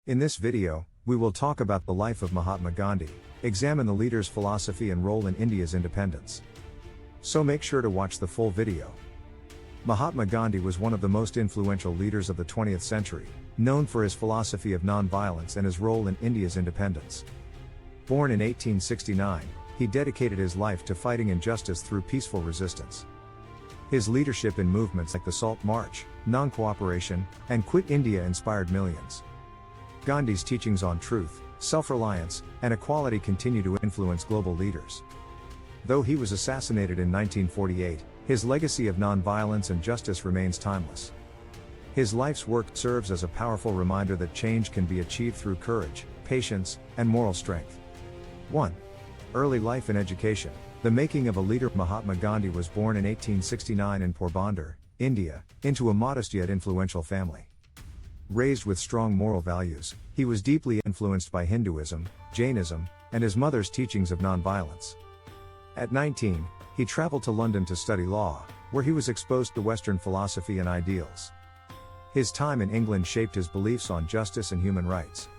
In this video, we will talk about the life of Mahatma Gandhi, examine the leader's philosophy and role in India's independence. So make sure to watch the full video. Mahatma Gandhi was one of the most influential leaders of the 20th century, known for his philosophy of nonviolence and his role in India's independence. Born in 1869, he dedicated his life to fighting injustice through peaceful resistance. His leadership in movements like the Salt March, Non-Cooperation, and Quit India inspired millions. Gandhi's teachings on truth, self-reliance, and equality continue to influence global leaders. Though he was assassinated in 1948, his legacy of nonviolence and justice remains timeless. His life's work serves as a powerful reminder that change can be achieved through courage, patience, and moral strength. 1. Early life and education. The making of a leader. Mahatma Gandhi was born in 1869 in Porbandar, India, into a modest yet influential family. Raised with strong moral values, he was deeply influenced by Hinduism, Jainism, and his mother's teachings of nonviolence. At 19, he traveled to London to study law, where he was exposed to Western philosophy and ideals. His time in England shaped his beliefs on justice and human rights.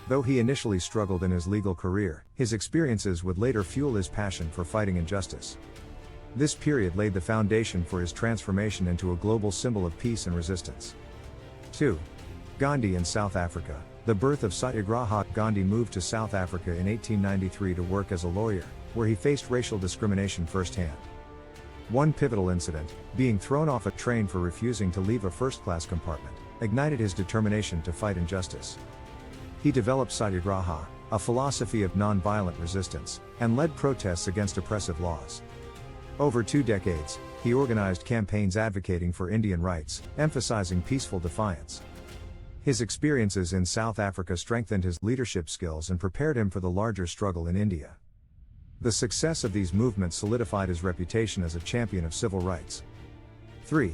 Though he initially struggled in his legal career, his experiences would later fuel his passion for fighting injustice. This period laid the foundation for his transformation into a global symbol of peace and resistance. 2. Gandhi in South Africa. The birth of Satyagraha. Gandhi moved to South Africa in 1893 to work as a lawyer, where he faced racial discrimination firsthand. One pivotal incident, being thrown off a train for refusing to leave a first-class compartment, ignited his determination to fight injustice. He developed Satyagraha, a philosophy of non-violent resistance, and led protests against oppressive laws. Over 2 decades, he organized campaigns advocating for Indian rights, emphasizing peaceful defiance. His experiences in South Africa strengthened his leadership skills and prepared him for the larger struggle in India. The success of these movements solidified his reputation as a champion of civil rights. 3.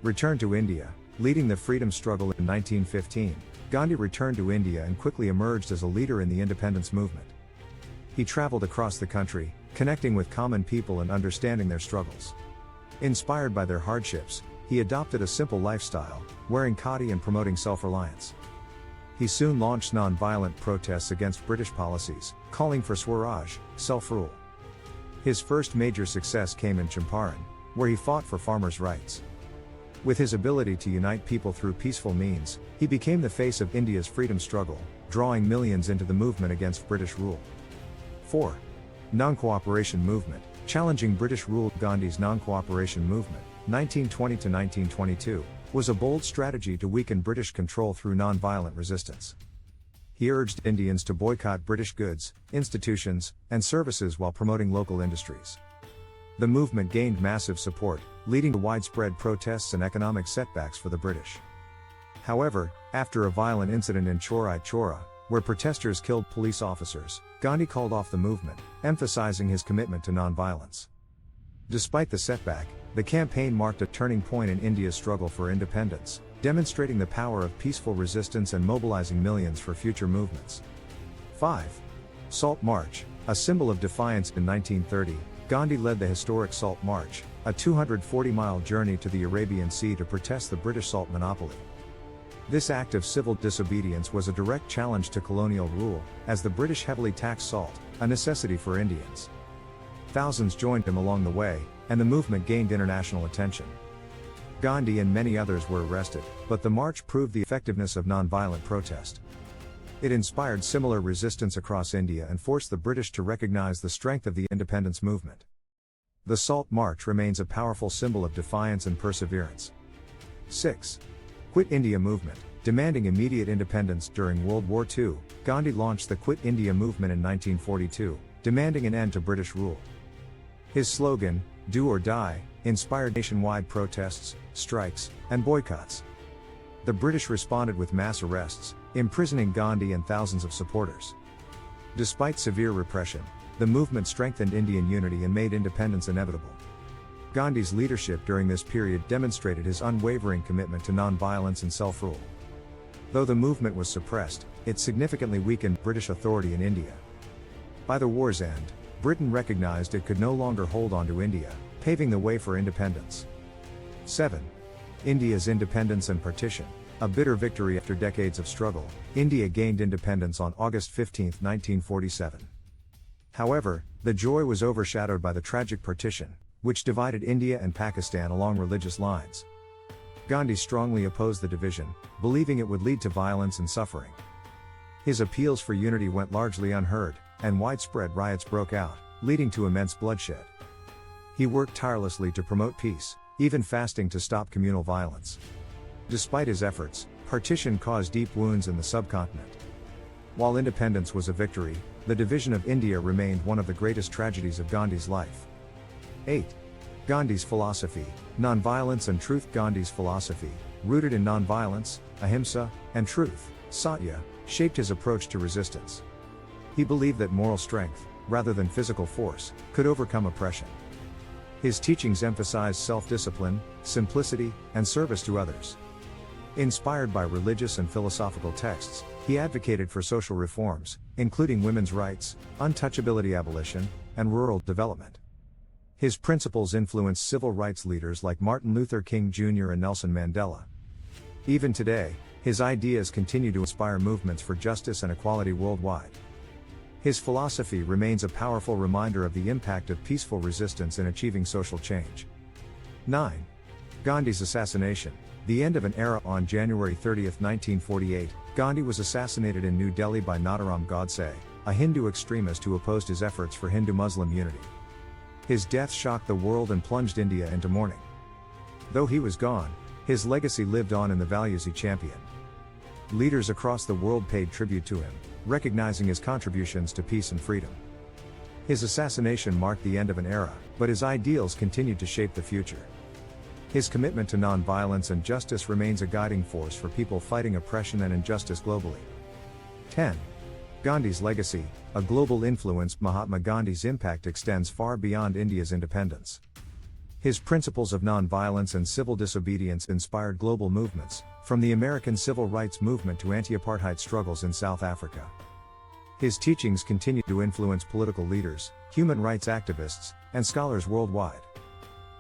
Return to India. Leading the freedom struggle in 1915, Gandhi returned to India and quickly emerged as a leader in the independence movement. He traveled across the country, connecting with common people and understanding their struggles. Inspired by their hardships, he adopted a simple lifestyle, wearing khadi and promoting self-reliance. He soon launched non-violent protests against British policies, calling for Swaraj, self-rule. His first major success came in Champaran, where he fought for farmers' rights. With his ability to unite people through peaceful means, he became the face of India's freedom struggle, drawing millions into the movement against British rule. 4. Non-Cooperation Movement. Challenging British rule. Gandhi's non-cooperation movement, 1920 to 1922, was a bold strategy to weaken British control through non-violent resistance. He urged Indians to boycott British goods, institutions, and services while promoting local industries. The movement gained massive support, leading to widespread protests and economic setbacks for the British. However, after a violent incident in Chaurai Chaura, where protesters killed police officers, Gandhi called off the movement, emphasizing his commitment to non-violence. Despite the setback, the campaign marked a turning point in India's struggle for independence, demonstrating the power of peaceful resistance and mobilizing millions for future movements. 5. Salt March. A symbol of defiance. In 1930, Gandhi led the historic Salt March, a 240-mile journey to the Arabian Sea to protest the British salt monopoly. This act of civil disobedience was a direct challenge to colonial rule, as the British heavily taxed salt, a necessity for Indians. Thousands joined him along the way, and the movement gained international attention. Gandhi and many others were arrested, but the march proved the effectiveness of nonviolent protest. It inspired similar resistance across India and forced the British to recognize the strength of the independence movement. The Salt March remains a powerful symbol of defiance and perseverance. 6. Quit India Movement. Demanding immediate independence. During World War II, Gandhi launched the Quit India movement in 1942, demanding an end to British rule. His slogan, "Do or Die," inspired nationwide protests, strikes, and boycotts. The British responded with mass arrests, imprisoning Gandhi and thousands of supporters. Despite severe repression, the movement strengthened Indian unity and made independence inevitable. Gandhi's leadership during this period demonstrated his unwavering commitment to non-violence and self-rule. Though the movement was suppressed, it significantly weakened British authority in India. By the war's end, Britain recognized it could no longer hold on to India, paving the way for independence. 7. India's independence and partition. A bitter victory after decades of struggle, India gained independence on August 15, 1947. However, the joy was overshadowed by the tragic partition, which divided India and Pakistan along religious lines. Gandhi strongly opposed the division, believing it would lead to violence and suffering. His appeals for unity went largely unheard, and widespread riots broke out, leading to immense bloodshed. He worked tirelessly to promote peace, even fasting to stop communal violence. Despite his efforts, partition caused deep wounds in the subcontinent. While independence was a victory, the division of India remained one of the greatest tragedies of Gandhi's life. 8. Gandhi's philosophy, nonviolence and truth. Gandhi's philosophy, rooted in nonviolence, ahimsa, and truth, satya, shaped his approach to resistance. He believed that moral strength, rather than physical force, could overcome oppression. His teachings emphasized self-discipline, simplicity, and service to others. Inspired by religious and philosophical texts, he advocated for social reforms, including women's rights, untouchability abolition, and rural development. His principles influenced civil rights leaders like Martin Luther King Jr. and Nelson Mandela. Even today, his ideas continue to inspire movements for justice and equality worldwide. His philosophy remains a powerful reminder of the impact of peaceful resistance in achieving social change. 9. Gandhi's assassination. The end of an era. On January 30, 1948, Gandhi was assassinated in New Delhi by Natharam Godse, a Hindu extremist who opposed his efforts for Hindu-Muslim unity. His death shocked the world and plunged India into mourning. Though he was gone, his legacy lived on in the values he championed. Leaders across the world paid tribute to him, recognizing his contributions to peace and freedom. His assassination marked the end of an era, but his ideals continued to shape the future. His commitment to nonviolence and justice remains a guiding force for people fighting oppression and injustice globally. 10. Gandhi's legacy, a global influence. Mahatma Gandhi's impact extends far beyond India's independence. His principles of nonviolence and civil disobedience inspired global movements, from the American civil rights movement to anti-apartheid struggles in South Africa. His teachings continue to influence political leaders, human rights activists, and scholars worldwide.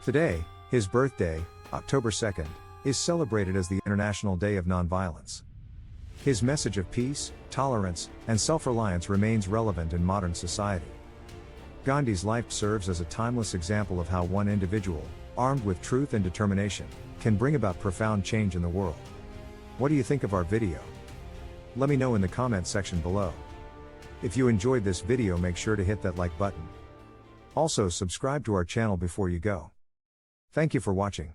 Today, his birthday, October 2nd, is celebrated as the International Day of Nonviolence. His message of peace, tolerance, and self-reliance remains relevant in modern society. Gandhi's life serves as a timeless example of how one individual, armed with truth and determination, can bring about profound change in the world. What do you think of our video? Let me know in the comment section below. If you enjoyed this video, make sure to hit that like button. Also, subscribe to our channel before you go. Thank you for watching.